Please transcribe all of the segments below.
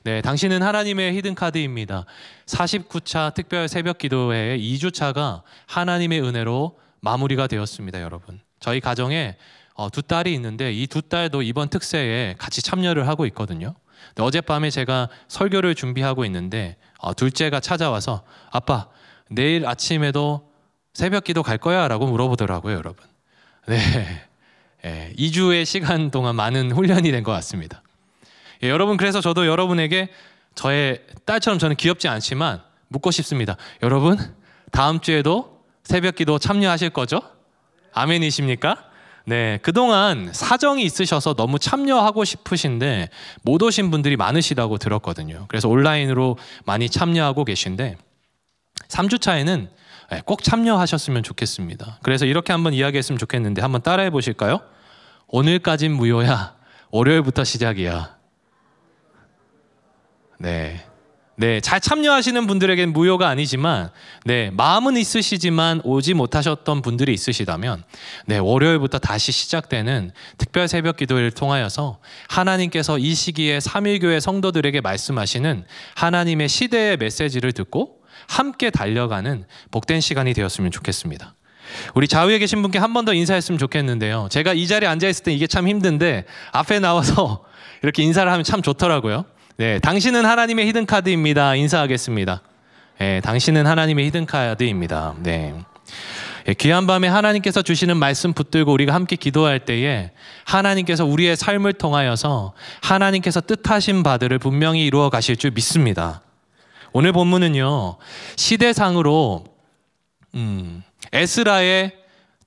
네, 당신은 하나님의 히든카드입니다. 49차 특별 새벽 기도회 2주차가 하나님의 은혜로 마무리가 되었습니다, 여러분. 저희 가정에 두 딸이 있는데 이 두 딸도 이번 특세에 같이 참여를 하고 있거든요. 어젯밤에 제가 설교를 준비하고 있는데 둘째가 찾아와서 아빠, 내일 아침에도 새벽 기도 갈 거야? 라고 물어보더라고요, 여러분. 네, 2주의 시간 동안 많은 훈련이 된 것 같습니다. 여러분, 그래서 저도 여러분에게 저의 딸처럼 저는 귀엽지 않지만 묻고 싶습니다. 여러분, 다음 주에도 새벽 기도 참여하실 거죠? 아멘이십니까? 네, 그동안 사정이 있으셔서 너무 참여하고 싶으신데 못 오신 분들이 많으시다고 들었거든요. 그래서 온라인으로 많이 참여하고 계신데 3주차에는 꼭 참여하셨으면 좋겠습니다. 그래서 이렇게 한번 이야기했으면 좋겠는데 한번 따라해 보실까요? 오늘까진 무효야. 월요일부터 시작이야. 네, 잘 참여하시는 분들에겐 무효가 아니지만, 네, 마음은 있으시지만 오지 못하셨던 분들이 있으시다면, 네, 월요일부터 다시 시작되는 특별 새벽 기도를 통하여서 하나님께서 이 시기에 삼일교회 성도들에게 말씀하시는 하나님의 시대의 메시지를 듣고 함께 달려가는 복된 시간이 되었으면 좋겠습니다. 우리 좌우에 계신 분께 한 번 더 인사했으면 좋겠는데요. 제가 이 자리에 앉아있을 때 이게 참 힘든데 앞에 나와서 이렇게 인사를 하면 참 좋더라고요. 네, 당신은 하나님의 히든카드입니다. 인사하겠습니다. 네, 당신은 하나님의 히든카드입니다. 네. 귀한 밤에 하나님께서 주시는 말씀 붙들고 우리가 함께 기도할 때에 하나님께서 우리의 삶을 통하여서 하나님께서 뜻하신 바들을 분명히 이루어 가실 줄 믿습니다. 오늘 본문은요, 시대상으로 에스라의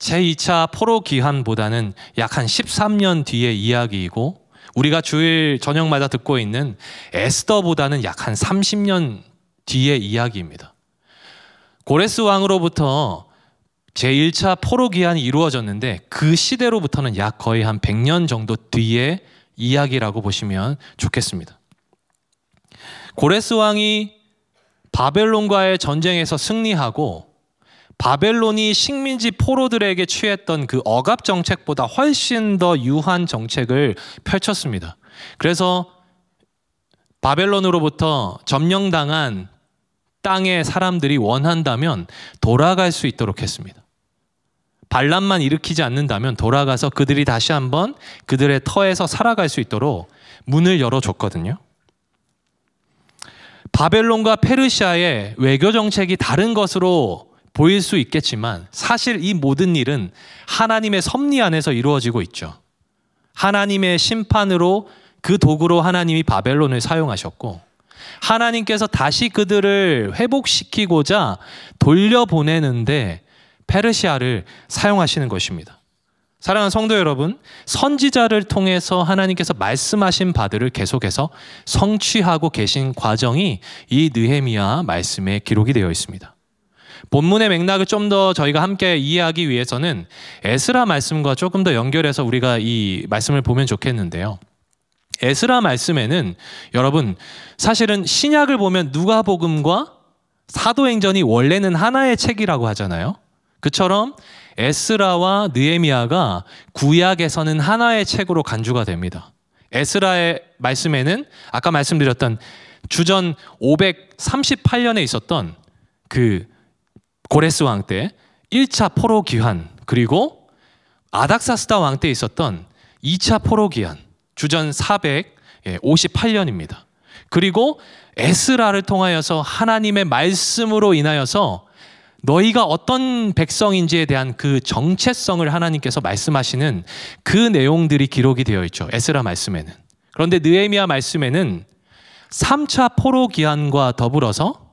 제2차 포로 귀환보다는 약 한 13년 뒤의 이야기이고 우리가 주일 저녁마다 듣고 있는 에스더보다는 약 한 30년 뒤의 이야기입니다. 고레스 왕으로부터 제1차 포로 귀환이 이루어졌는데 그 시대로부터는 약 거의 한 100년 정도 뒤의 이야기라고 보시면 좋겠습니다. 고레스 왕이 바벨론과의 전쟁에서 승리하고 바벨론이 식민지 포로들에게 취했던 그 억압 정책보다 훨씬 더 유한 정책을 펼쳤습니다. 그래서 바벨론으로부터 점령당한 땅의 사람들이 원한다면 돌아갈 수 있도록 했습니다. 반란만 일으키지 않는다면 돌아가서 그들이 다시 한번 그들의 터에서 살아갈 수 있도록 문을 열어줬거든요. 바벨론과 페르시아의 외교 정책이 다른 것으로 보일 수 있겠지만 사실 이 모든 일은 하나님의 섭리 안에서 이루어지고 있죠. 하나님의 심판으로 그 도구로 하나님이 바벨론을 사용하셨고 하나님께서 다시 그들을 회복시키고자 돌려보내는데 페르시아를 사용하시는 것입니다. 사랑하는 성도 여러분, 선지자를 통해서 하나님께서 말씀하신 바들을 계속해서 성취하고 계신 과정이 이 느헤미야 말씀에 기록이 되어 있습니다. 본문의 맥락을 좀 더 저희가 함께 이해하기 위해서는 에스라 말씀과 조금 더 연결해서 우리가 이 말씀을 보면 좋겠는데요. 에스라 말씀에는 여러분 사실은 신약을 보면 누가복음과 사도행전이 원래는 하나의 책이라고 하잖아요. 그처럼 에스라와 느헤미야가 구약에서는 하나의 책으로 간주가 됩니다. 에스라의 말씀에는 아까 말씀드렸던 주전 538년에 있었던 그 고레스 왕 때 1차 포로 귀환, 그리고 아닥사스다 왕 때 있었던 2차 포로 귀환, 주전 458년입니다. 그리고 에스라를 통하여서 하나님의 말씀으로 인하여서 너희가 어떤 백성인지에 대한 그 정체성을 하나님께서 말씀하시는 그 내용들이 기록이 되어 있죠. 에스라 말씀에는. 그런데 느헤미야 말씀에는 3차 포로 귀환과 더불어서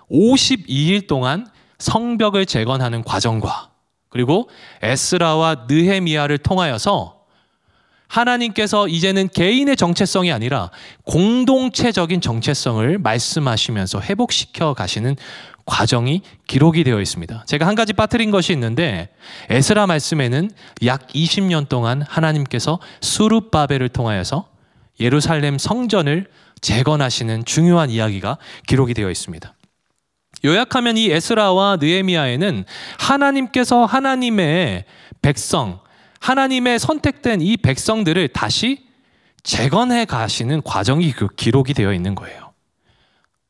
52일 동안 성벽을 재건하는 과정과 그리고 에스라와 느헤미야를 통하여서 하나님께서 이제는 개인의 정체성이 아니라 공동체적인 정체성을 말씀하시면서 회복시켜 가시는 과정이 기록이 되어 있습니다. 제가 한 가지 빠뜨린 것이 있는데 에스라 말씀에는 약 20년 동안 하나님께서 수룹바벨을 통하여서 예루살렘 성전을 재건하시는 중요한 이야기가 기록이 되어 있습니다. 요약하면 이 에스라와 느헤미야에는 하나님께서 하나님의 백성, 하나님의 선택된 이 백성들을 다시 재건해 가시는 과정이 기록이 되어 있는 거예요.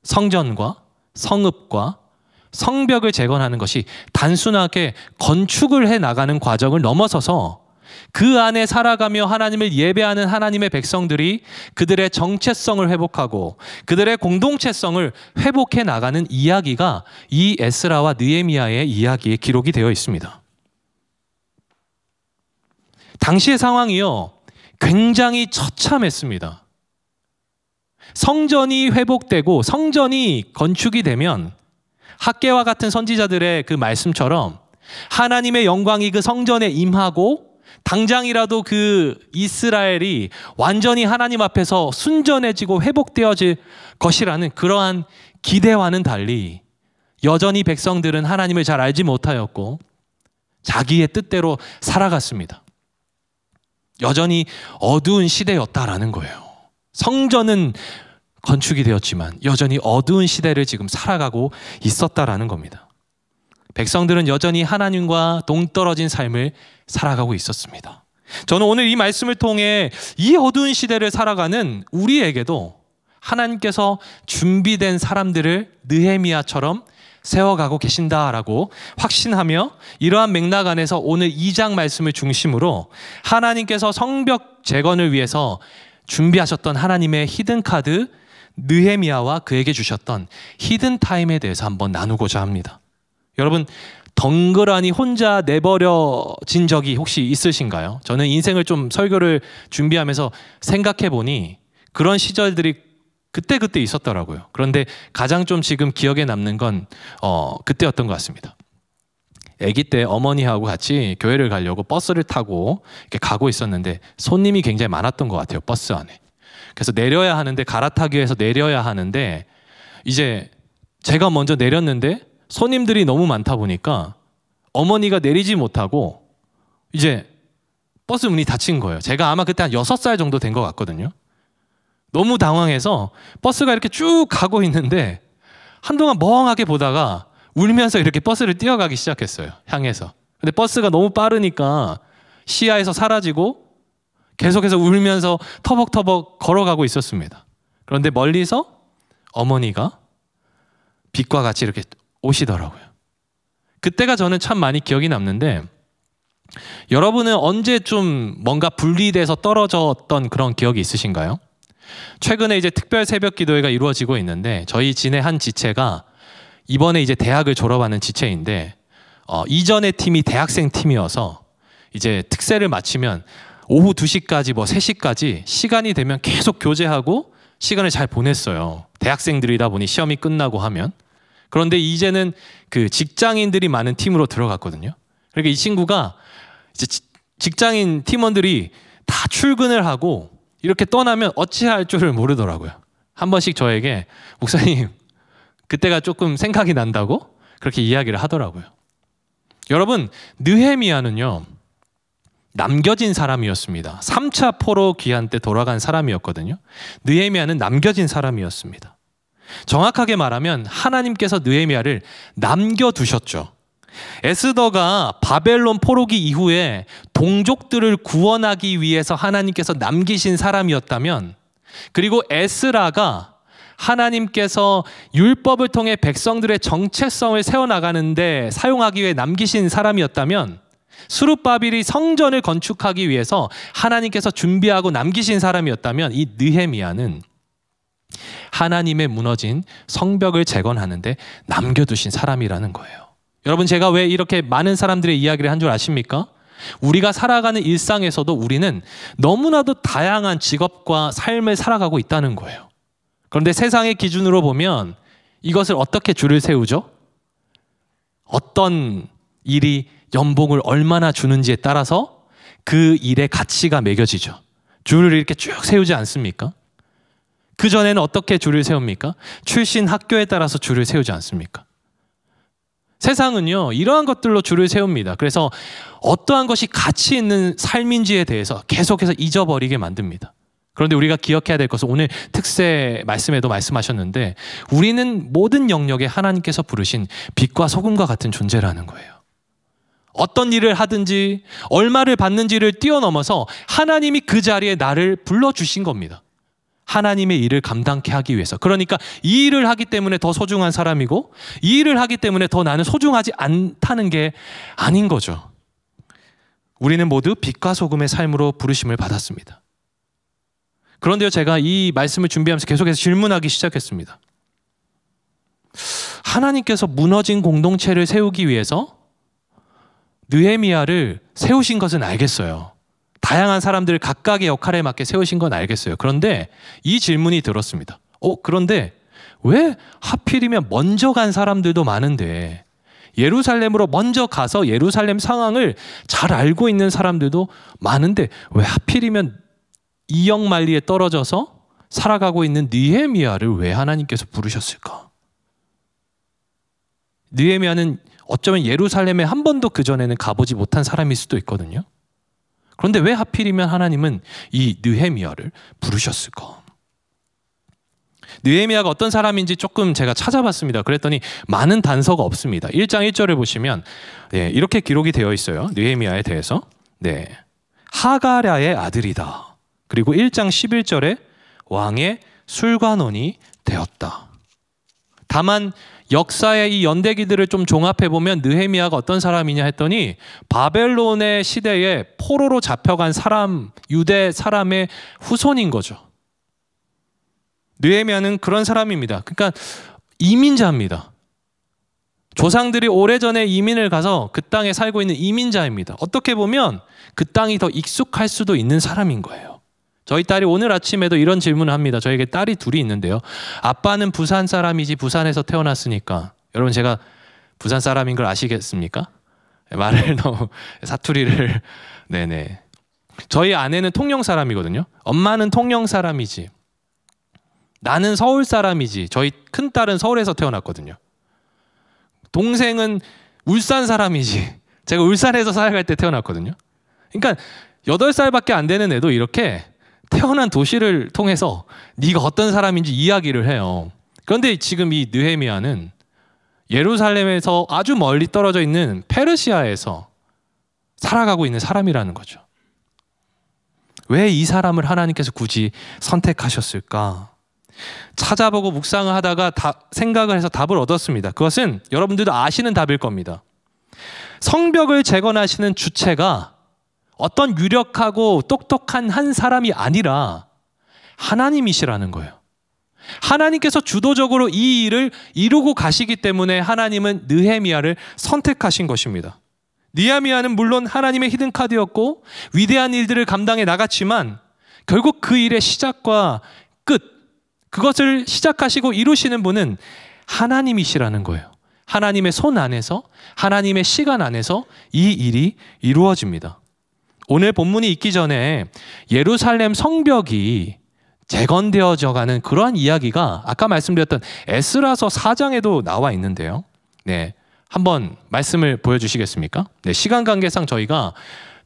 성전과 성읍과 성벽을 재건하는 것이 단순하게 건축을 해 나가는 과정을 넘어서서 그 안에 살아가며 하나님을 예배하는 하나님의 백성들이 그들의 정체성을 회복하고 그들의 공동체성을 회복해 나가는 이야기가 이 에스라와 느헤미야의 이야기에 기록이 되어 있습니다. 당시의 상황이요, 굉장히 처참했습니다. 성전이 회복되고 성전이 건축이 되면 학개와 같은 선지자들의 그 말씀처럼 하나님의 영광이 그 성전에 임하고 당장이라도 그 이스라엘이 완전히 하나님 앞에서 순전해지고 회복되어질 것이라는 그러한 기대와는 달리 여전히 백성들은 하나님을 잘 알지 못하였고 자기의 뜻대로 살아갔습니다. 여전히 어두운 시대였다라는 거예요. 성전은 건축이 되었지만 여전히 어두운 시대를 지금 살아가고 있었다라는 겁니다. 백성들은 여전히 하나님과 동떨어진 삶을 살아가고 있었습니다. 저는 오늘 이 말씀을 통해 이 어두운 시대를 살아가는 우리에게도 하나님께서 준비된 사람들을 느헤미야처럼 세워가고 계신다라고 확신하며 이러한 맥락 안에서 오늘 2장 말씀을 중심으로 하나님께서 성벽 재건을 위해서 준비하셨던 하나님의 히든카드 느헤미야와 그에게 주셨던 히든타임에 대해서 한번 나누고자 합니다. 여러분, 덩그러니 혼자 내버려진 적이 혹시 있으신가요? 저는 인생을 좀 설교를 준비하면서 생각해 보니 그런 시절들이 그때 있었더라고요. 그런데 가장 좀 지금 기억에 남는 건 그때였던 것 같습니다. 아기 때 어머니하고 같이 교회를 가려고 버스를 타고 이렇게 가고 있었는데 손님이 굉장히 많았던 것 같아요, 버스 안에. 그래서 내려야 하는데, 갈아타기 위해서 내려야 하는데 이제 제가 먼저 내렸는데 손님들이 너무 많다 보니까 어머니가 내리지 못하고 이제 버스 문이 닫힌 거예요. 제가 아마 그때 한 6살 정도 된 것 같거든요. 너무 당황해서 버스가 이렇게 쭉 가고 있는데 한동안 멍하게 보다가 울면서 이렇게 버스를 뛰어가기 시작했어요, 향해서. 근데 버스가 너무 빠르니까 시야에서 사라지고 계속해서 울면서 터벅터벅 걸어가고 있었습니다. 그런데 멀리서 어머니가 빛과 같이 이렇게 오시더라고요. 그때가 저는 참 많이 기억이 남는데, 여러분은 언제 좀 뭔가 분리돼서 떨어졌던 그런 기억이 있으신가요? 최근에 이제 특별 새벽 기도회가 이루어지고 있는데 저희 진의 한 지체가 이번에 이제 대학을 졸업하는 지체인데 이전의 팀이 대학생 팀이어서 이제 특세를 마치면 오후 2시까지 뭐 3시까지 시간이 되면 계속 교제하고 시간을 잘 보냈어요. 대학생들이다 보니 시험이 끝나고 하면. 그런데 이제는 그 직장인들이 많은 팀으로 들어갔거든요. 그러니까 이 친구가 이제 직장인 팀원들이 다 출근을 하고 이렇게 떠나면 어찌할 줄을 모르더라고요. 한 번씩 저에게 목사님 그때가 조금 생각이 난다고 그렇게 이야기를 하더라고요. 여러분, 느헤미야는요 남겨진 사람이었습니다. 3차 포로 귀환 때 돌아간 사람이었거든요. 느헤미야는 남겨진 사람이었습니다. 정확하게 말하면 하나님께서 느헤미야를 남겨두셨죠. 에스더가 바벨론 포로기 이후에 동족들을 구원하기 위해서 하나님께서 남기신 사람이었다면, 그리고 에스라가 하나님께서 율법을 통해 백성들의 정체성을 세워나가는데 사용하기 위해 남기신 사람이었다면, 스룹바벨이 성전을 건축하기 위해서 하나님께서 준비하고 남기신 사람이었다면 이 느헤미야는 하나님의 무너진 성벽을 재건하는데 남겨두신 사람이라는 거예요. 여러분, 제가 왜 이렇게 많은 사람들의 이야기를 한 줄 아십니까? 우리가 살아가는 일상에서도 우리는 너무나도 다양한 직업과 삶을 살아가고 있다는 거예요. 그런데 세상의 기준으로 보면 이것을 어떻게 줄을 세우죠? 어떤 일이 연봉을 얼마나 주는지에 따라서 그 일의 가치가 매겨지죠. 줄을 이렇게 쭉 세우지 않습니까? 그전에는 어떻게 줄을 세웁니까? 출신 학교에 따라서 줄을 세우지 않습니까? 세상은요 이러한 것들로 줄을 세웁니다. 그래서 어떠한 것이 가치 있는 삶인지에 대해서 계속해서 잊어버리게 만듭니다. 그런데 우리가 기억해야 될 것은 오늘 특세 말씀에도 말씀하셨는데, 우리는 모든 영역에 하나님께서 부르신 빛과 소금과 같은 존재라는 거예요. 어떤 일을 하든지 얼마를 받는지를 뛰어넘어서 하나님이 그 자리에 나를 불러주신 겁니다. 하나님의 일을 감당케 하기 위해서. 그러니까 이 일을 하기 때문에 더 소중한 사람이고 이 일을 하기 때문에 더 나는 소중하지 않다는 게 아닌 거죠. 우리는 모두 빛과 소금의 삶으로 부르심을 받았습니다. 그런데요, 제가 이 말씀을 준비하면서 계속해서 질문하기 시작했습니다. 하나님께서 무너진 공동체를 세우기 위해서 느헤미야를 세우신 것은 알겠어요. 다양한 사람들 각각의 역할에 맞게 세우신 건 알겠어요. 그런데 이 질문이 들었습니다. 그런데 왜 하필이면 먼저 간 사람들도 많은데 예루살렘으로 먼저 가서 예루살렘 상황을 잘 알고 있는 사람들도 많은데 왜 하필이면 이역만리에 떨어져서 살아가고 있는 느헤미야를 왜 하나님께서 부르셨을까? 느헤미야는 어쩌면 예루살렘에 한 번도 그전에는 가보지 못한 사람일 수도 있거든요. 그런데 왜 하필이면 하나님은 이 느헤미야를 부르셨을까? 느헤미야가 어떤 사람인지 조금 제가 찾아봤습니다. 그랬더니 많은 단서가 없습니다. 1장 1절을 보시면 이렇게 기록이 되어 있어요. 느헤미야에 대해서. 하가랴의 아들이다. 그리고 1장 11절에 왕의 술관원이 되었다. 다만 역사의 이 연대기들을 좀 종합해보면 느헤미야가 어떤 사람이냐 했더니 바벨론의 시대에 포로로 잡혀간 사람, 유대 사람의 후손인 거죠. 느헤미야는 그런 사람입니다. 그러니까 이민자입니다. 조상들이 오래전에 이민을 가서 그 땅에 살고 있는 이민자입니다. 어떻게 보면 그 땅이 더 익숙할 수도 있는 사람인 거예요. 저희 딸이 오늘 아침에도 이런 질문을 합니다. 저에게 딸이 둘이 있는데요. 아빠는 부산 사람이지 부산에서 태어났으니까. 여러분 제가 부산 사람인 걸 아시겠습니까? 말을 너무 사투리를. 네네. 저희 아내는 통영 사람이거든요. 엄마는 통영 사람이지. 나는 서울 사람이지. 저희 큰딸은 서울에서 태어났거든요. 동생은 울산 사람이지. 제가 울산에서 살아갈 때 태어났거든요. 그러니까 8살밖에 안 되는 애도 이렇게 태어난 도시를 통해서 네가 어떤 사람인지 이야기를 해요. 그런데 지금 이 느헤미야는 예루살렘에서 아주 멀리 떨어져 있는 페르시아에서 살아가고 있는 사람이라는 거죠. 왜 이 사람을 하나님께서 굳이 선택하셨을까? 찾아보고 묵상을 하다가 생각을 해서 답을 얻었습니다. 그것은 여러분들도 아시는 답일 겁니다. 성벽을 재건하시는 주체가 어떤 유력하고 똑똑한 한 사람이 아니라 하나님이시라는 거예요. 하나님께서 주도적으로 이 일을 이루고 가시기 때문에 하나님은 느헤미야를 선택하신 것입니다. 느헤미야는 물론 하나님의 히든카드였고 위대한 일들을 감당해 나갔지만 결국 그 일의 시작과 끝, 그것을 시작하시고 이루시는 분은 하나님이시라는 거예요. 하나님의 손 안에서, 하나님의 시간 안에서 이 일이 이루어집니다. 오늘 본문이 있기 전에 예루살렘 성벽이 재건되어져 가는 그러한 이야기가 아까 말씀드렸던 에스라서 4장에도 나와 있는데요. 한번 말씀을 보여주시겠습니까? 시간 관계상 저희가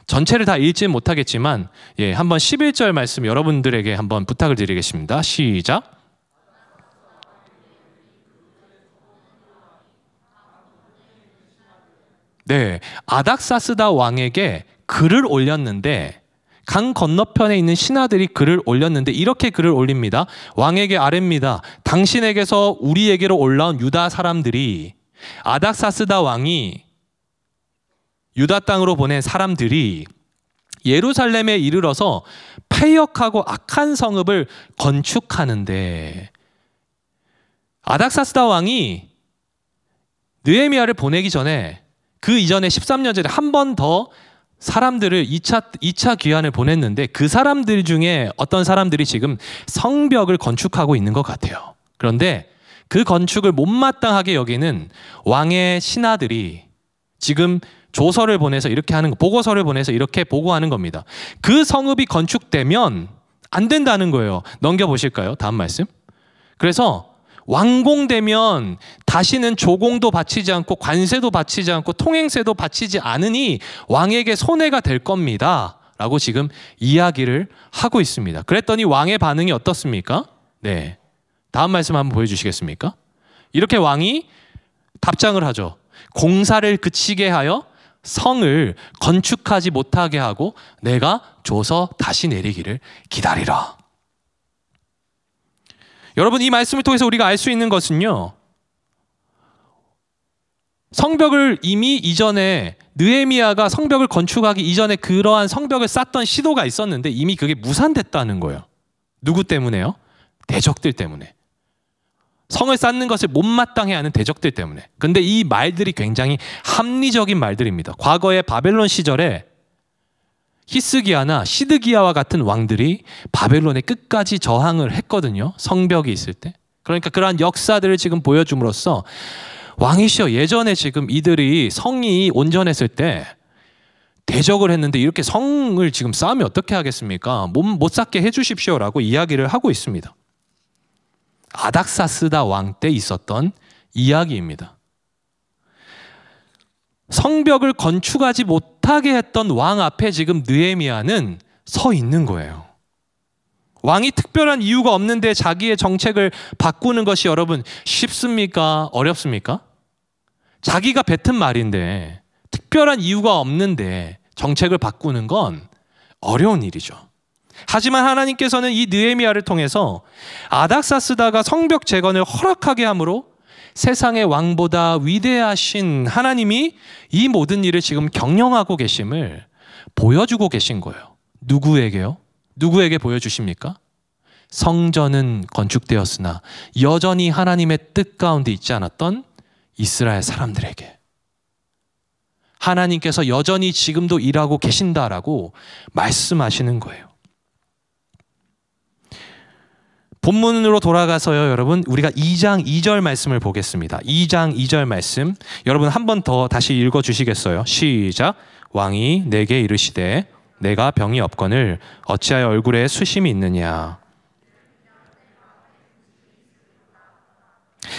전체를 다 읽지는 못하겠지만 한번 11절 말씀 여러분들에게 한번 부탁을 드리겠습니다. 시작. 아닥사스다 왕에게 글을 올렸는데 강 건너편에 있는 신하들이 글을 올렸는데 이렇게 글을 올립니다. 왕에게 아뢰입니다. 당신에게서 우리에게로 올라온 유다 사람들이 아닥사스다 왕이 유다 땅으로 보낸 사람들이 예루살렘에 이르러서 패역하고 악한 성읍을 건축하는데 아닥사스다 왕이 느헤미야를 보내기 전에 그 이전에 13년 전에 한 번 더 사람들을 2차 귀환을 보냈는데 그 사람들 중에 어떤 사람들이 지금 성벽을 건축하고 있는 것 같아요. 그런데 그 건축을 못마땅하게 여기는 왕의 신하들이 지금 조서를 보내서 이렇게 하는 거, 보고서를 보내서 이렇게 보고하는 겁니다. 그 성읍이 건축되면 안 된다는 거예요. 넘겨보실까요? 다음 말씀. 그래서 완공되면 다시는 조공도 바치지 않고 관세도 바치지 않고 통행세도 바치지 않으니 왕에게 손해가 될 겁니다 라고 지금 이야기를 하고 있습니다. 그랬더니 왕의 반응이 어떻습니까? 다음 말씀 한번 보여주시겠습니까? 이렇게 왕이 답장을 하죠. 공사를 그치게 하여 성을 건축하지 못하게 하고 내가 줘서 다시 내리기를 기다리라. 여러분, 이 말씀을 통해서 우리가 알 수 있는 것은요, 성벽을 이미 이전에 느헤미야가 성벽을 건축하기 이전에 그러한 성벽을 쌓던 시도가 있었는데 이미 그게 무산됐다는 거예요. 누구 때문에요? 대적들 때문에. 성을 쌓는 것을 못마땅해 하는 대적들 때문에. 근데 이 말들이 굉장히 합리적인 말들입니다. 과거의 바벨론 시절에 히스기야나 시드기야와 같은 왕들이 바벨론에 끝까지 저항을 했거든요. 성벽이 있을 때. 그러니까 그러한 역사들을 지금 보여줌으로써 왕이시여, 예전에 지금 이들이 성이 온전했을 때 대적을 했는데 이렇게 성을 지금 쌓으면 어떻게 하겠습니까? 못 쌓게 해주십시오라고 이야기를 하고 있습니다. 아닥사스다 왕 때 있었던 이야기입니다. 성벽을 건축하지 못하게 했던 왕 앞에 지금 느헤미야는 서 있는 거예요. 왕이 특별한 이유가 없는데 자기의 정책을 바꾸는 것이 여러분 쉽습니까? 어렵습니까? 자기가 뱉은 말인데 특별한 이유가 없는데 정책을 바꾸는 건 어려운 일이죠. 하지만 하나님께서는 이 느헤미야를 통해서 아닥사스다가 성벽 재건을 허락하게 함으로 세상의 왕보다 위대하신 하나님이 이 모든 일을 지금 경영하고 계심을 보여주고 계신 거예요. 누구에게요? 누구에게 보여주십니까? 성전은 건축되었으나 여전히 하나님의 뜻 가운데 있지 않았던 이스라엘 사람들에게 하나님께서 여전히 지금도 일하고 계신다라고 말씀하시는 거예요. 본문으로 돌아가서요, 여러분, 우리가 2장 2절 말씀을 보겠습니다. 2장 2절 말씀, 여러분 한 번 더 다시 읽어주시겠어요? 시작. 왕이 내게 이르시되 내가 병이 없거늘 어찌하여 얼굴에 수심이 있느냐.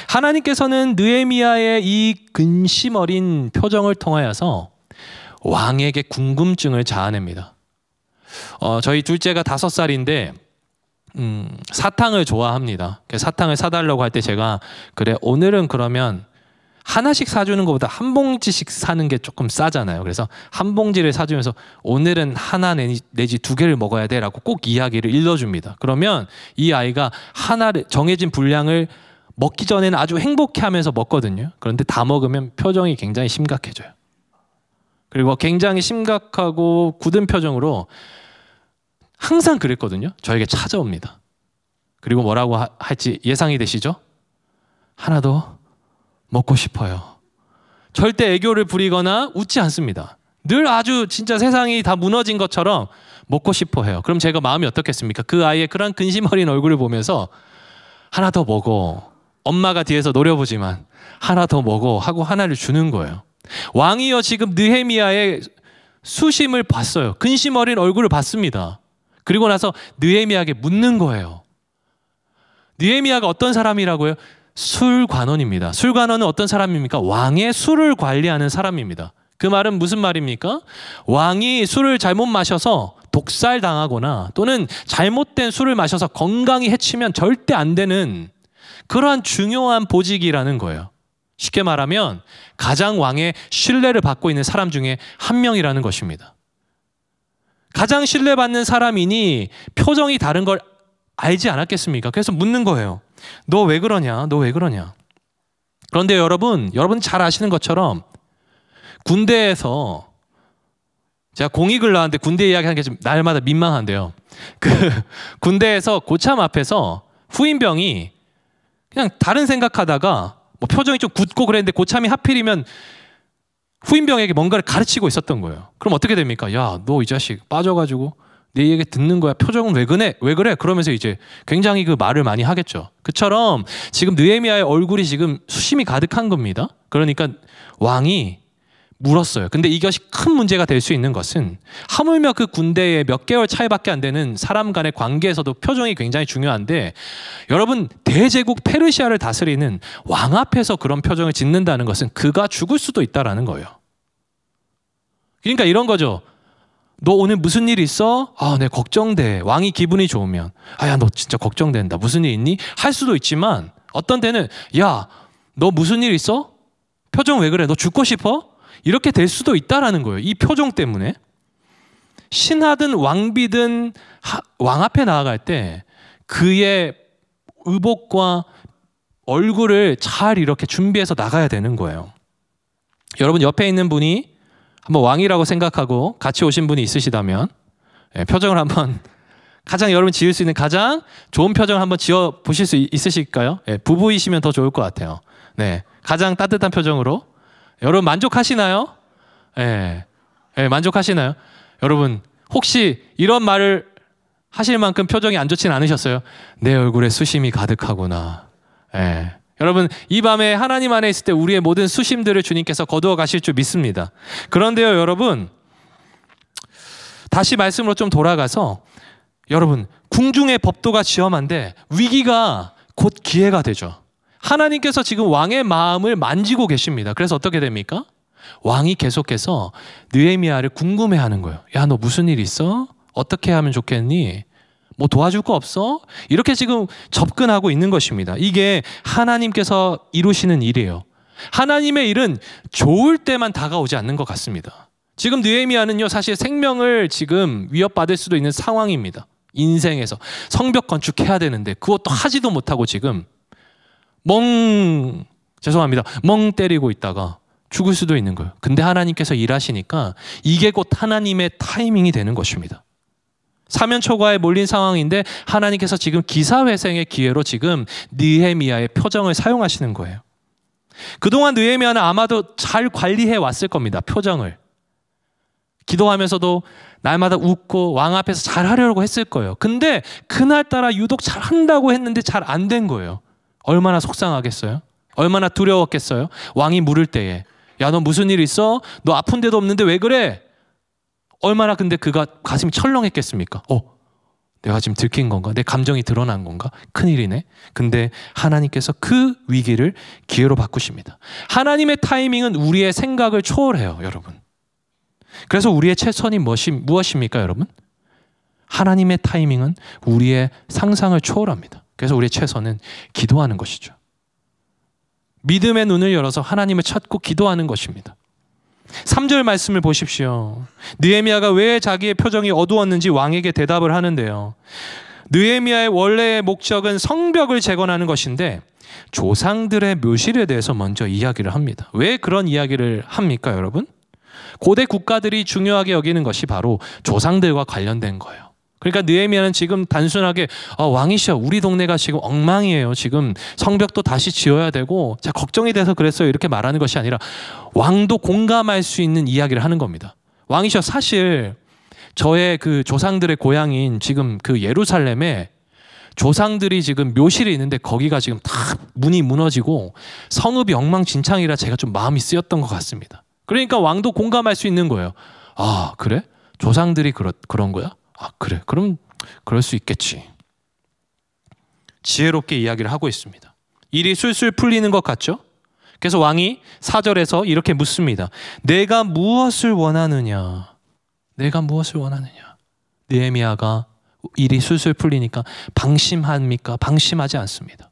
하나님께서는 느헤미야의 이 근심 어린 표정을 통하여서 왕에게 궁금증을 자아냅니다. 저희 둘째가 5살인데 사탕을 좋아합니다. 사탕을 사달라고 할 때 제가 그래, 오늘은 그러면 하나씩 사주는 것보다 한 봉지씩 사는 게 조금 싸잖아요. 그래서 한 봉지를 사주면서 오늘은 하나 내지 2개를 먹어야 돼 라고 꼭 이야기를 일러줍니다. 그러면 이 아이가 하나를 정해진 분량을 먹기 전에는 아주 행복해하면서 먹거든요. 그런데 다 먹으면 표정이 굉장히 심각해져요. 그리고 굉장히 심각하고 굳은 표정으로 항상 그랬거든요. 저에게 찾아옵니다. 그리고 뭐라고 할지 예상이 되시죠? 하나 더 먹고 싶어요. 절대 애교를 부리거나 웃지 않습니다. 늘 아주 진짜 세상이 다 무너진 것처럼 먹고 싶어 해요. 그럼 제가 마음이 어떻겠습니까? 그 아이의 그런 근심 어린 얼굴을 보면서 하나 더 먹어. 엄마가 뒤에서 노려보지만 하나 더 먹어 하고 하나를 주는 거예요. 왕이요, 지금 느헤미야의 수심을 봤어요. 근심 어린 얼굴을 봤습니다. 그리고 나서 느헤미야에게 묻는 거예요. 느헤미야가 어떤 사람이라고요? 술관원입니다. 술관원은 어떤 사람입니까? 왕의 술을 관리하는 사람입니다. 그 말은 무슨 말입니까? 왕이 술을 잘못 마셔서 독살 당하거나 또는 잘못된 술을 마셔서 건강이 해치면 절대 안 되는 그러한 중요한 보직이라는 거예요. 쉽게 말하면 가장 왕의 신뢰를 받고 있는 사람 중에 한 명이라는 것입니다. 가장 신뢰받는 사람이니 표정이 다른 걸 알지 않았겠습니까? 그래서 묻는 거예요. 너 왜 그러냐? 너 왜 그러냐? 그런데 여러분 잘 아시는 것처럼 군대에서 제가 공익을 나왔는데 군대 이야기하는 게 좀 날마다 민망한데요. 그 군대에서 고참 앞에서 후임병이 그냥 다른 생각하다가 뭐 표정이 좀 굳고 그랬는데 고참이 하필이면 후임병에게 뭔가를 가르치고 있었던 거예요. 그럼 어떻게 됩니까? 야, 너 이 자식 빠져가지고 내 얘기 듣는 거야. 표정은 왜 그래? 왜 그래? 그러면서 이제 굉장히 그 말을 많이 하겠죠. 그처럼 지금 느헤미야의 얼굴이 지금 수심이 가득한 겁니다. 그러니까 왕이 물었어요. 근데 이것이 큰 문제가 될 수 있는 것은 하물며 그 군대에 몇 개월 차이밖에 안 되는 사람 간의 관계에서도 표정이 굉장히 중요한데 여러분, 대제국 페르시아를 다스리는 왕 앞에서 그런 표정을 짓는다는 것은 그가 죽을 수도 있다라는 거예요. 그러니까 이런 거죠. 너 오늘 무슨 일 있어? 아, 네, 걱정돼. 왕이 기분이 좋으면 야, 너 진짜 걱정된다. 무슨 일 있니? 할 수도 있지만 어떤 때는 야, 너 무슨 일 있어? 표정 왜 그래? 너 죽고 싶어? 이렇게 될 수도 있다라는 거예요. 이 표정 때문에. 신하든 왕비든 왕 앞에 나아갈 때 그의 의복과 얼굴을 잘 이렇게 준비해서 나가야 되는 거예요. 여러분 옆에 있는 분이 한번 왕이라고 생각하고 같이 오신 분이 있으시다면 표정을 한번 가장 여러분 지을 수 있는 가장 좋은 표정을 한번 지어 보실 수 있으실까요? 부부이시면 더 좋을 것 같아요. 네, 가장 따뜻한 표정으로. 여러분 만족하시나요? 만족하시나요? 여러분 혹시 이런 말을 하실 만큼 표정이 안 좋진 않으셨어요? 내 얼굴에 수심이 가득하구나. 여러분 이 밤에 하나님 안에 있을 때 우리의 모든 수심들을 주님께서 거두어 가실 줄 믿습니다. 그런데요 여러분, 다시 말씀으로 좀 돌아가서 여러분 궁중의 법도가 지엄한데 위기가 곧 기회가 되죠. 하나님께서 지금 왕의 마음을 만지고 계십니다. 그래서 어떻게 됩니까? 왕이 계속해서 느헤미야를 궁금해하는 거예요. 야, 너 무슨 일 있어? 어떻게 하면 좋겠니? 뭐 도와줄 거 없어? 이렇게 지금 접근하고 있는 것입니다. 이게 하나님께서 이루시는 일이에요. 하나님의 일은 좋을 때만 다가오지 않는 것 같습니다. 지금 느헤미야는요 사실 생명을 지금 위협받을 수도 있는 상황입니다. 인생에서 성벽 건축해야 되는데 그것도 하지도 못하고 지금 멍 때리고 있다가 죽을 수도 있는 거예요. 근데 하나님께서 일하시니까 이게 곧 하나님의 타이밍이 되는 것입니다. 사면초가에 몰린 상황인데 하나님께서 지금 기사회생의 기회로 지금 느헤미야의 표정을 사용하시는 거예요. 그동안 느헤미야는 아마도 잘 관리해 왔을 겁니다. 표정을. 기도하면서도 날마다 웃고 왕 앞에서 잘 하려고 했을 거예요. 근데 그날따라 유독 잘 한다고 했는데 잘 안 된 거예요. 얼마나 속상하겠어요? 얼마나 두려웠겠어요? 왕이 물을 때에 야, 너 무슨 일 있어? 너 아픈 데도 없는데 왜 그래? 얼마나 근데 그가 가슴이 철렁했겠습니까? 내가 지금 들킨 건가? 내 감정이 드러난 건가? 큰일이네. 근데 하나님께서 그 위기를 기회로 바꾸십니다. 하나님의 타이밍은 우리의 생각을 초월해요, 여러분. 그래서 우리의 최선이 무엇입니까, 여러분? 하나님의 타이밍은 우리의 상상을 초월합니다. 그래서 우리의 최선은 기도하는 것이죠. 믿음의 눈을 열어서 하나님을 찾고 기도하는 것입니다. 3절 말씀을 보십시오. 느헤미야가 왜 자기의 표정이 어두웠는지 왕에게 대답을 하는데요. 느헤미야의 원래의 목적은 성벽을 재건하는 것인데 조상들의 묘실에 대해서 먼저 이야기를 합니다. 왜 그런 이야기를 합니까, 여러분? 고대 국가들이 중요하게 여기는 것이 바로 조상들과 관련된 거예요. 그러니까 느헤미야는 지금 단순하게 왕이시여, 우리 동네가 지금 엉망이에요. 지금 성벽도 다시 지어야 되고 자, 걱정이 돼서 그랬어요. 이렇게 말하는 것이 아니라 왕도 공감할 수 있는 이야기를 하는 겁니다. 왕이시여, 사실 저의 그 조상들의 고향인 지금 그 예루살렘에 조상들이 지금 묘실이 있는데 거기가 지금 다 문이 무너지고 성읍이 엉망진창이라 제가 좀 마음이 쓰였던 것 같습니다. 그러니까 왕도 공감할 수 있는 거예요. 아, 그래? 조상들이 그런 거야? 아, 그래. 그럼 그럴 수 있겠지. 지혜롭게 이야기를 하고 있습니다. 일이 술술 풀리는 것 같죠? 그래서 왕이 4절에서 이렇게 묻습니다. 내가 무엇을 원하느냐? 내가 무엇을 원하느냐? 느헤미야가 일이 술술 풀리니까 방심합니까? 방심하지 않습니다.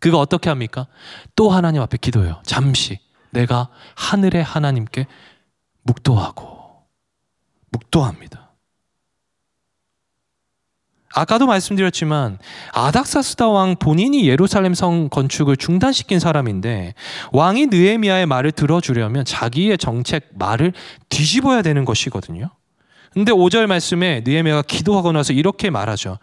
그가 어떻게 합니까? 또 하나님 앞에 기도해요. 잠시 내가 하늘의 하나님께 묵도합니다. 아까도 말씀드렸지만 아닥사스다 왕 본인이 예루살렘 성 건축을 중단시킨 사람인데 왕이 느헤미야의 말을 들어주려면 자기의 정책 말을 뒤집어야 되는 것이거든요. 근데 5절 말씀에 느헤미야가 기도하고 나서 이렇게 말하죠.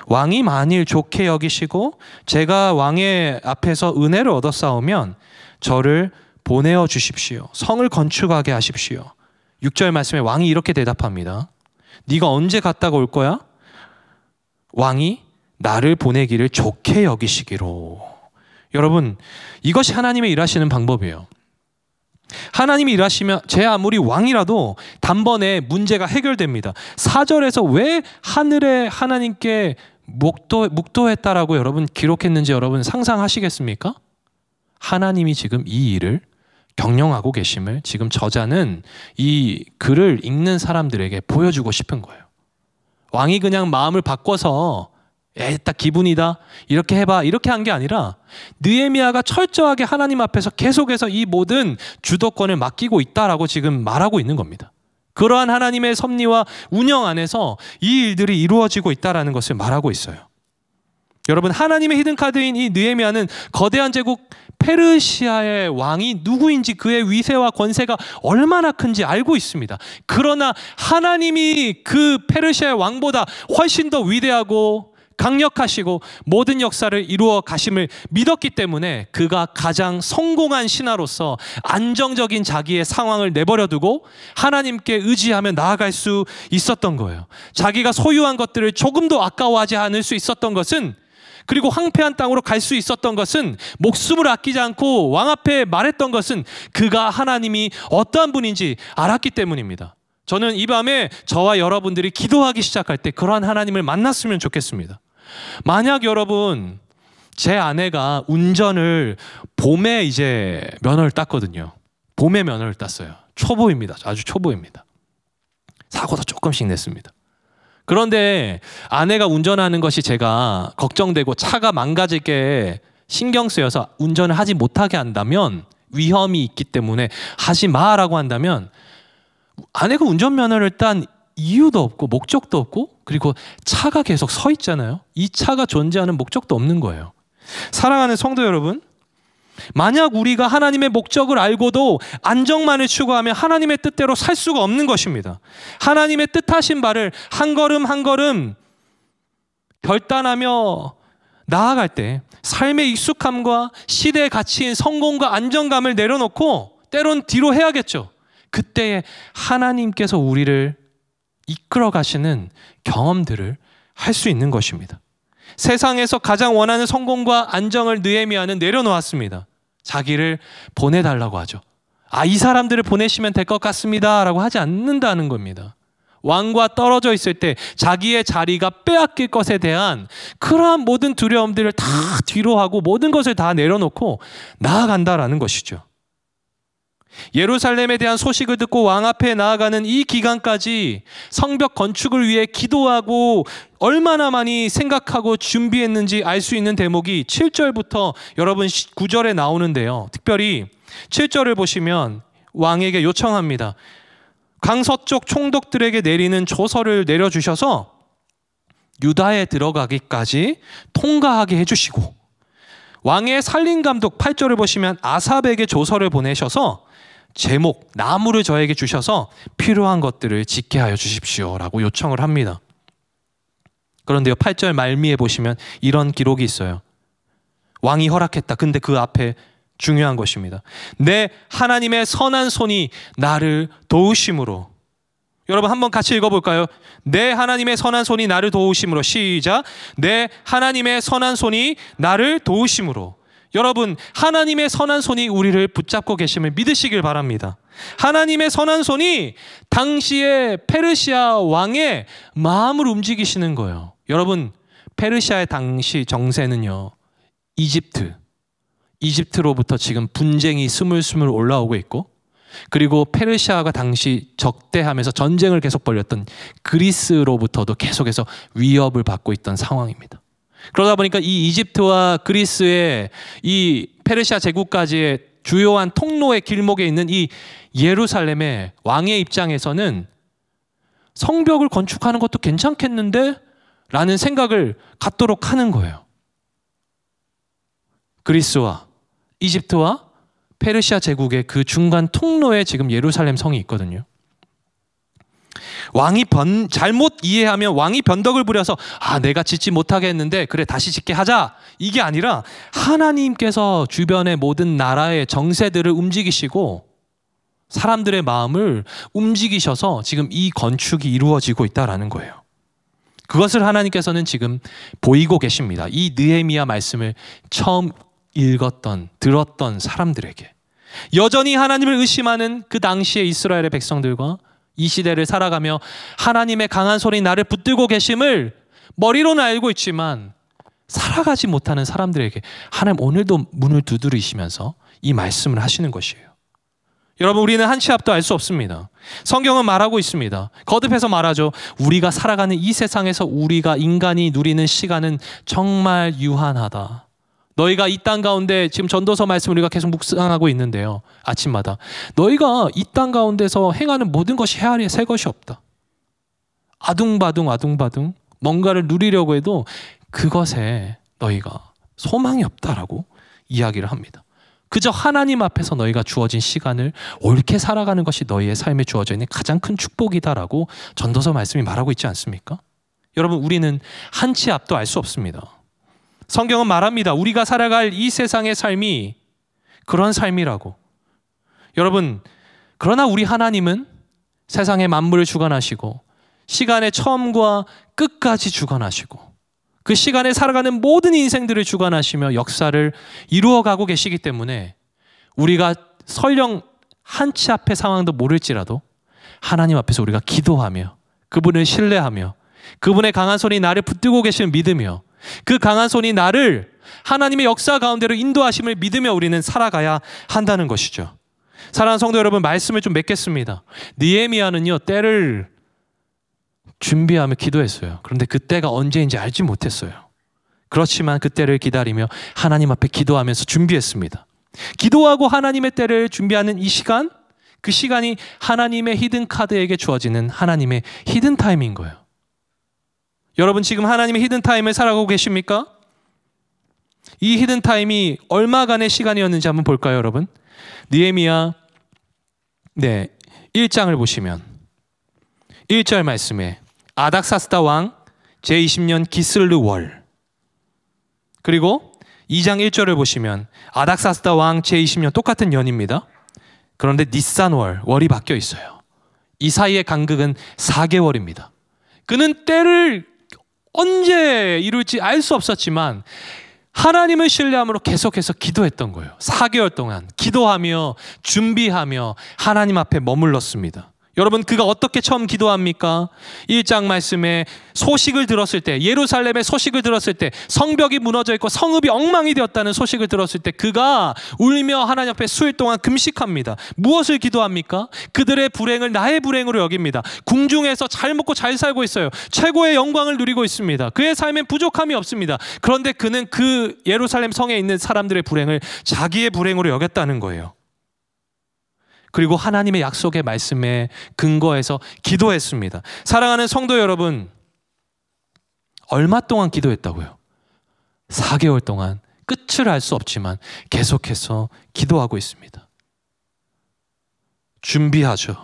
왕이 만일 좋게 여기시고 제가 왕의 앞에서 은혜를 얻었사오면 저를 보내어 주십시오. 성을 건축하게 하십시오. 6절 말씀에 왕이 이렇게 대답합니다. 네가 언제 갔다가 올 거야? 왕이 나를 보내기를 좋게 여기시기로. 여러분, 이것이 하나님의 일하시는 방법이에요. 하나님이 일하시면 제 아무리 왕이라도 단번에 문제가 해결됩니다. 4절에서 왜 하늘의 하나님께 묵도했다라고 여러분 기록했는지 여러분 상상하시겠습니까? 하나님이 지금 이 일을 경영하고 계심을 지금 저자는 이 글을 읽는 사람들에게 보여주고 싶은 거예요. 왕이 그냥 마음을 바꿔서 딱 기분이다, 이렇게 해봐, 이렇게 한 게 아니라 느헤미야가 철저하게 하나님 앞에서 계속해서 이 모든 주도권을 맡기고 있다라고 지금 말하고 있는 겁니다. 그러한 하나님의 섭리와 운영 안에서 이 일들이 이루어지고 있다는 것을 말하고 있어요. 여러분, 하나님의 히든카드인 이 느헤미야는 거대한 제국 페르시아의 왕이 누구인지, 그의 위세와 권세가 얼마나 큰지 알고 있습니다. 그러나 하나님이 그 페르시아의 왕보다 훨씬 더 위대하고 강력하시고 모든 역사를 이루어 가심을 믿었기 때문에 그가 가장 성공한 신하로서 안정적인 자기의 상황을 내버려 두고 하나님께 의지하며 나아갈 수 있었던 거예요. 자기가 소유한 것들을 조금도 아까워하지 않을 수 있었던 것은, 그리고 황폐한 땅으로 갈 수 있었던 것은, 목숨을 아끼지 않고 왕 앞에 말했던 것은 그가 하나님이 어떠한 분인지 알았기 때문입니다. 저는 이 밤에 저와 여러분들이 기도하기 시작할 때 그러한 하나님을 만났으면 좋겠습니다. 만약 여러분, 제 아내가 운전을 봄에 이제 면허를 땄거든요. 봄에 면허를 땄어요. 초보입니다. 아주 초보입니다. 사고도 조금씩 냈습니다. 그런데 아내가 운전하는 것이 제가 걱정되고 차가 망가지게 신경 쓰여서 운전을 하지 못하게 한다면, 위험이 있기 때문에 하지 마라고 한다면, 아내가 운전면허를 딴 이유도 없고 목적도 없고, 그리고 차가 계속 서 있잖아요. 이 차가 존재하는 목적도 없는 거예요. 사랑하는 성도 여러분, 만약 우리가 하나님의 목적을 알고도 안정만을 추구하면 하나님의 뜻대로 살 수가 없는 것입니다. 하나님의 뜻하신 바를 한 걸음 한 걸음 결단하며 나아갈 때 삶의 익숙함과 시대의 가치인 성공과 안정감을 내려놓고 때론 뒤로 해야겠죠. 그때에 하나님께서 우리를 이끌어 가시는 경험들을 할 수 있는 것입니다. 세상에서 가장 원하는 성공과 안정을 느헤미야는 내려놓았습니다. 자기를 보내달라고 하죠. 이 사람들을 보내시면 될 것 같습니다 라고 하지 않는다는 겁니다. 왕과 떨어져 있을 때 자기의 자리가 빼앗길 것에 대한 그러한 모든 두려움들을 다 뒤로 하고 모든 것을 다 내려놓고 나아간다라는 것이죠. 예루살렘에 대한 소식을 듣고 왕 앞에 나아가는 이 기간까지 성벽 건축을 위해 기도하고 얼마나 많이 생각하고 준비했는지 알 수 있는 대목이 7절부터 여러분 9절에 나오는데요. 특별히 7절을 보시면 왕에게 요청합니다. 강서쪽 총독들에게 내리는 조서를 내려주셔서 유다에 들어가기까지 통과하게 해주시고, 왕의 살림감독 8절을 보시면 아삽에게 조서를 보내셔서 제목, 나무를 저에게 주셔서 필요한 것들을 짓게 하여 주십시오 라고 요청을 합니다. 그런데요, 8절 말미에 보시면 이런 기록이 있어요. 왕이 허락했다. 근데 그 앞에 중요한 것입니다. 내 하나님의 선한 손이 나를 도우심으로. 여러분 한번 같이 읽어볼까요? 내 하나님의 선한 손이 나를 도우심으로. 시작. 내 하나님의 선한 손이 나를 도우심으로. 여러분, 하나님의 선한 손이 우리를 붙잡고 계심을 믿으시길 바랍니다. 하나님의 선한 손이 당시의 페르시아 왕의 마음을 움직이시는 거예요. 여러분, 페르시아의 당시 정세는요, 이집트로부터 지금 분쟁이 스물스물 올라오고 있고, 그리고 페르시아가 당시 적대하면서 전쟁을 계속 벌였던 그리스로부터도 계속해서 위협을 받고 있던 상황입니다. 그러다 보니까 이 이집트와 그리스의 이 페르시아 제국까지의 주요한 통로의 길목에 있는 이 예루살렘의 왕의 입장에서는 성벽을 건축하는 것도 괜찮겠는데? 라는 생각을 갖도록 하는 거예요. 그리스와 이집트와 페르시아 제국의 그 중간 통로에 지금 예루살렘 성이 있거든요. 왕이 잘못 이해하면 왕이 변덕을 부려서 내가 짓지 못하게 했는데 그래 다시 짓게 하자, 이게 아니라 하나님께서 주변의 모든 나라의 정세들을 움직이시고 사람들의 마음을 움직이셔서 지금 이 건축이 이루어지고 있다라는 거예요. 그것을 하나님께서는 지금 보이고 계십니다. 이 느헤미야 말씀을 처음 들었던 사람들에게, 여전히 하나님을 의심하는 그 당시의 이스라엘의 백성들과 이 시대를 살아가며 하나님의 강한 손이 나를 붙들고 계심을 머리로는 알고 있지만 살아가지 못하는 사람들에게 하나님 오늘도 문을 두드리시면서 이 말씀을 하시는 것이에요. 여러분, 우리는 한 치 앞도 알 수 없습니다. 성경은 말하고 있습니다. 거듭해서 말하죠. 우리가 살아가는 이 세상에서 우리가 인간이 누리는 시간은 정말 유한하다. 너희가 이 땅 가운데, 지금 전도서 말씀 우리가 계속 묵상하고 있는데요, 아침마다 너희가 이 땅 가운데서 행하는 모든 것이 헤아리에 새 것이 없다. 아둥바둥 뭔가를 누리려고 해도 그것에 너희가 소망이 없다라고 이야기를 합니다. 그저 하나님 앞에서 너희가 주어진 시간을 옳게 살아가는 것이 너희의 삶에 주어져 있는 가장 큰 축복이다라고 전도서 말씀이 말하고 있지 않습니까? 여러분, 우리는 한 치 앞도 알 수 없습니다. 성경은 말합니다. 우리가 살아갈 이 세상의 삶이 그런 삶이라고. 여러분, 그러나 우리 하나님은 세상의 만물을 주관하시고 시간의 처음과 끝까지 주관하시고 그 시간에 살아가는 모든 인생들을 주관하시며 역사를 이루어가고 계시기 때문에 우리가 설령 한 치 앞의 상황도 모를지라도 하나님 앞에서 우리가 기도하며 그분을 신뢰하며 그분의 강한 손이 나를 붙들고 계심을 믿으며 그 강한 손이 나를 하나님의 역사 가운데로 인도하심을 믿으며 우리는 살아가야 한다는 것이죠. 사랑하는 성도 여러분, 말씀을 좀 맺겠습니다. 느헤미야는요, 때를 준비하며 기도했어요. 그런데 그 때가 언제인지 알지 못했어요. 그렇지만 그 때를 기다리며 하나님 앞에 기도하면서 준비했습니다. 기도하고 하나님의 때를 준비하는 이 시간, 그 시간이 하나님의 히든 카드에게 주어지는 하나님의 히든 타임인 거예요. 여러분, 지금 하나님의 히든 타임을 살아가고 계십니까? 이 히든 타임이 얼마간의 시간이었는지 한번 볼까요, 여러분? 느헤미야 1장을 보시면 1절 말씀에 아닥사스다 왕 제20년 기슬르 월, 그리고 2장 1절을 보시면 아닥사스다 왕 제20년 똑같은 년입니다. 그런데 니산 월이 바뀌어 있어요. 이 사이의 간극은 4개월입니다. 그는 때를 언제 이룰지 알 수 없었지만 하나님을 신뢰함으로 계속해서 기도했던 거예요. 4개월 동안 기도하며 준비하며 하나님 앞에 머물렀습니다. 여러분, 그가 어떻게 처음 기도합니까? 1장 말씀에 소식을 들었을 때, 예루살렘의 소식을 들었을 때, 성벽이 무너져 있고 성읍이 엉망이 되었다는 소식을 들었을 때 그가 울며 하나님 앞에 수일 동안 금식합니다. 무엇을 기도합니까? 그들의 불행을 나의 불행으로 여깁니다. 궁중에서 잘 먹고 잘 살고 있어요. 최고의 영광을 누리고 있습니다. 그의 삶엔 부족함이 없습니다. 그런데 그는 그 예루살렘 성에 있는 사람들의 불행을 자기의 불행으로 여겼다는 거예요. 그리고 하나님의 약속의 말씀에 근거해서 기도했습니다. 사랑하는 성도 여러분, 얼마 동안 기도했다고요? 4개월 동안 끝을 알 수 없지만 계속해서 기도하고 있습니다. 준비하죠.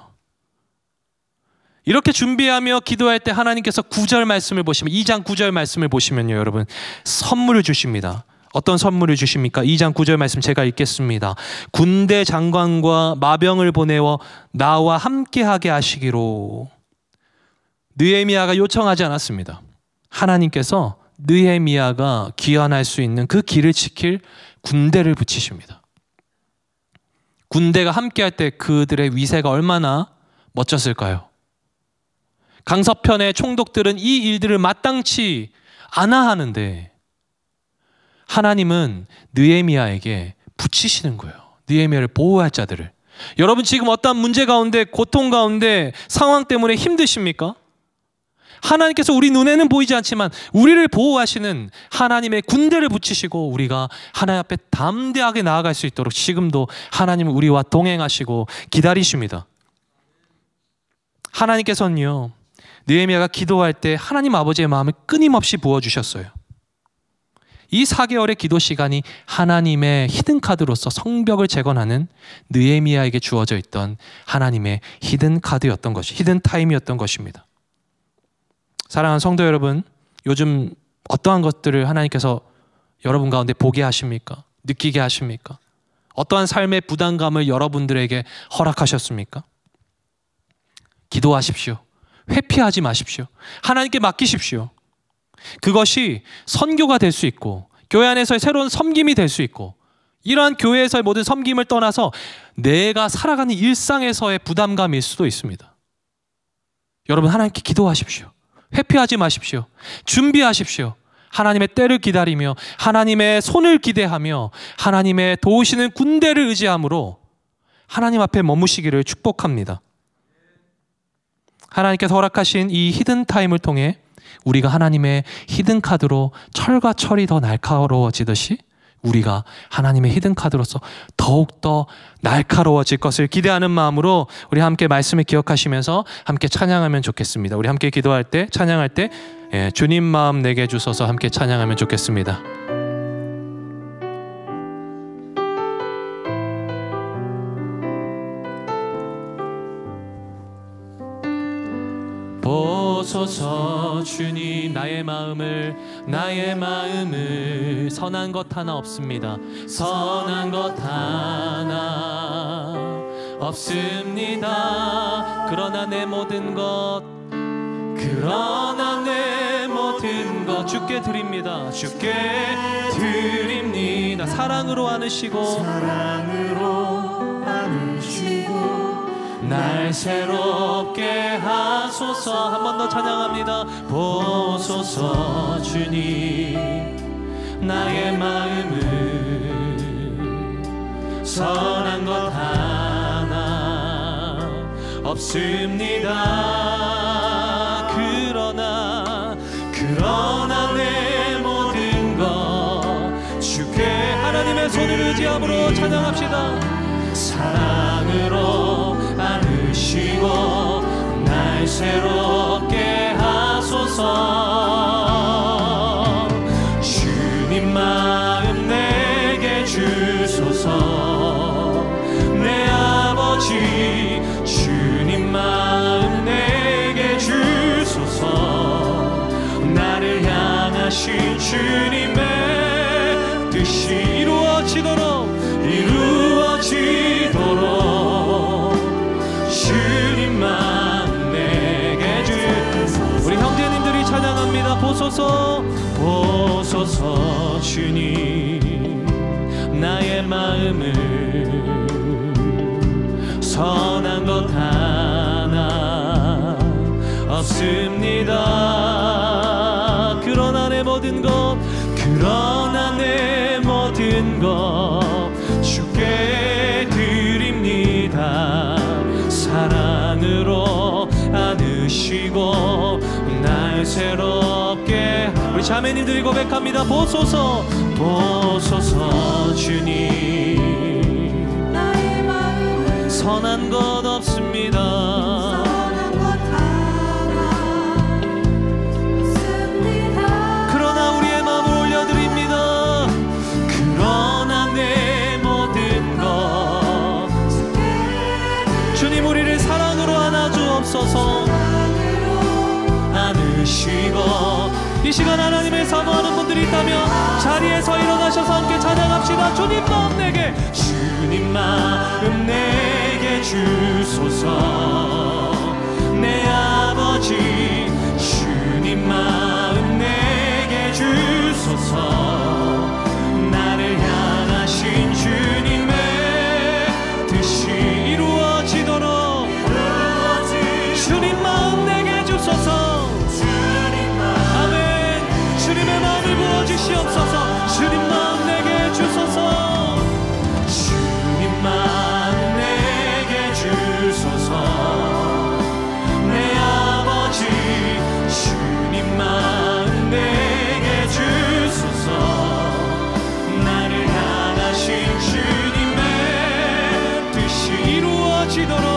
이렇게 준비하며 기도할 때 하나님께서 9절 말씀을 보시면, 2장 9절 말씀을 보시면요, 여러분, 선물을 주십니다. 어떤 선물을 주십니까? 2장 9절 말씀 제가 읽겠습니다. 군대 장관과 마병을 보내어 나와 함께하게 하시기로. 느헤미야가 요청하지 않았습니다. 하나님께서 느헤미야가 귀환할 수 있는 그 길을 지킬 군대를 붙이십니다. 군대가 함께할 때 그들의 위세가 얼마나 멋졌을까요? 강서편의 총독들은 이 일들을 마땅치 않아 하는데 하나님은 느헤미야에게 붙이시는 거예요. 느헤미야를 보호할 자들을. 여러분, 지금 어떠한 문제 가운데, 고통 가운데, 상황 때문에 힘드십니까? 하나님께서 우리 눈에는 보이지 않지만 우리를 보호하시는 하나님의 군대를 붙이시고 우리가 하나님 앞에 담대하게 나아갈 수 있도록 지금도 하나님은 우리와 동행하시고 기다리십니다. 하나님께서는요, 느헤미야가 기도할 때 하나님 아버지의 마음을 끊임없이 부어주셨어요. 이 4개월의 기도 시간이 하나님의 히든카드로서 성벽을 재건하는 느헤미야에게 주어져 있던 하나님의 히든카드였던 것이, 히든타임이었던 것입니다. 사랑하는 성도 여러분, 요즘 어떠한 것들을 하나님께서 여러분 가운데 보게 하십니까? 느끼게 하십니까? 어떠한 삶의 부담감을 여러분들에게 허락하셨습니까? 기도하십시오. 회피하지 마십시오. 하나님께 맡기십시오. 그것이 선교가 될 수 있고 교회 안에서의 새로운 섬김이 될 수 있고, 이러한 교회에서의 모든 섬김을 떠나서 내가 살아가는 일상에서의 부담감일 수도 있습니다. 여러분, 하나님께 기도하십시오. 회피하지 마십시오. 준비하십시오. 하나님의 때를 기다리며 하나님의 손을 기대하며 하나님의 도우시는 군대를 의지함으로 하나님 앞에 머무시기를 축복합니다. 하나님께서 허락하신 이 히든 타임을 통해 우리가 하나님의 히든 카드로 철과 철이 더 날카로워지듯이 우리가 하나님의 히든 카드로서 더욱더 날카로워질 것을 기대하는 마음으로 우리 함께 말씀을 기억하시면서 함께 찬양하면 좋겠습니다. 우리 함께 기도할 때, 찬양할 때 주님 마음 내게 주소서 함께 찬양하면 좋겠습니다. 보소서 주님, 나의 마음을 선한 것 하나 없습니다. 선한 것 하나 없습니다. 그러나 내 모든 것 주께 드립니다. 주께 드립니다. 사랑으로 안으시고 날 새롭게 하소서. 한 번 더 찬양합니다. 보소서 주님, 나의 마음을 선한 것 하나 없습니다. 그러나 내 모든 것 주께 하나님의 손을 의지함으로 찬양합시다. 사랑으로 안으시고 날 새롭게 하소서. 주님 마음 내게 주소서. 내 아버지 주님 마음 내게 주소서. 나를 향하신 주님의 뜻이 이루어지도록 주님만 내게 주소서. 우리 형제님들이 찬양합니다. 보소서 주님, 나의 마음을 선한 것 하나 없습니다. 그러나 내 모든 것 주께 드립니다. 사랑으로 안으시고 날 새롭게. 우리 자매님들이 고백합니다. 보소서 주님, 나의 마음을 선한 것 없습니다. 그러나 우리의 마음을 올려드립니다. 그러나 내 모든 것 주님, 우리를 사랑으로 안아주옵소서. 안으시고. 이 시간 하나님의 사모하는 분들이 있다면 자리에서 일어나셔서 함께 찬양합시다. 주님 마음 내게 주소서. 내 아버지 주님 마음 내게 주소서. 나를 향하신 주님의 뜻이 이루어지도록 주님 마음 내게 주소서. 아멘. 주님의 마음을 부어주시옵소서. 주님 마음 내게 주소서. 주님 마음 내게 주소서. 내 아버지 주님 마음 내게 주소서. 나를 향하신 주님의 뜻이 이루어지도록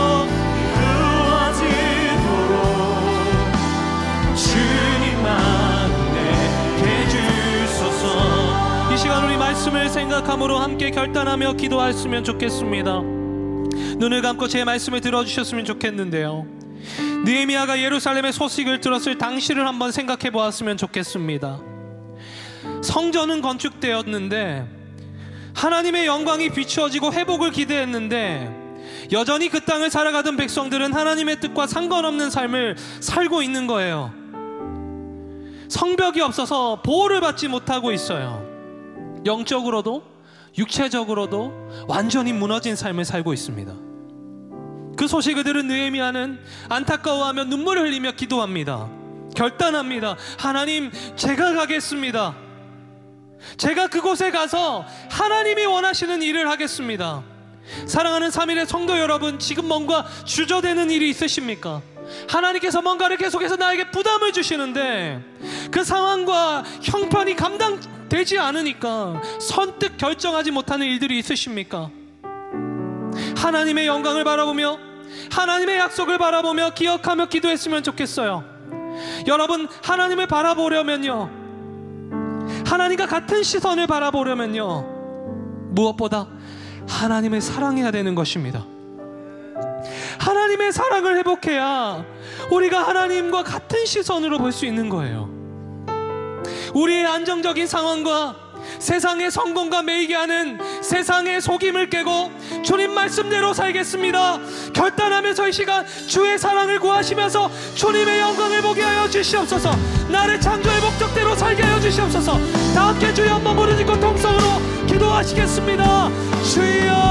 주님 마음 내게 주소서. 이 시간 우리 말씀을 생각함으로 함께 결단하며 기도했으면 좋겠습니다. 눈을 감고 제 말씀을 들어주셨으면 좋겠는데요, 느헤미야가 예루살렘의 소식을 들었을 당시를 한번 생각해 보았으면 좋겠습니다. 성전은 건축되었는데 하나님의 영광이 비추어지고 회복을 기대했는데 여전히 그 땅을 살아가던 백성들은 하나님의 뜻과 상관없는 삶을 살고 있는 거예요. 성벽이 없어서 보호를 받지 못하고 있어요. 영적으로도 육체적으로도 완전히 무너진 삶을 살고 있습니다. 그 소식을 들은 느헤미야는 안타까워하며 눈물을 흘리며 기도합니다. 결단합니다. 하나님, 제가 가겠습니다. 제가 그곳에 가서 하나님이 원하시는 일을 하겠습니다. 사랑하는 3일의 성도 여러분, 지금 뭔가 주저되는 일이 있으십니까? 하나님께서 뭔가를 계속해서 나에게 부담을 주시는데 그 상황과 형편이 감당되지 않으니까 선뜻 결정하지 못하는 일들이 있으십니까? 하나님의 영광을 바라보며 하나님의 약속을 바라보며 기억하며 기도했으면 좋겠어요. 여러분, 하나님을 바라보려면요, 하나님과 같은 시선을 바라보려면요, 무엇보다 하나님을 사랑해야 되는 것입니다. 하나님의 사랑을 회복해야 우리가 하나님과 같은 시선으로 볼 수 있는 거예요. 우리의 안정적인 상황과 세상의 성공과 매이게 하는 세상의 속임을 깨고 주님 말씀대로 살겠습니다 결단하면서 이 시간 주의 사랑을 구하시면서 주님의 영광을 보게 하여 주시옵소서. 나를 창조의 목적대로 살게 하여 주시옵소서. 다 함께 주여 한번 부르짖고 통성으로 기도하시겠습니다. 주여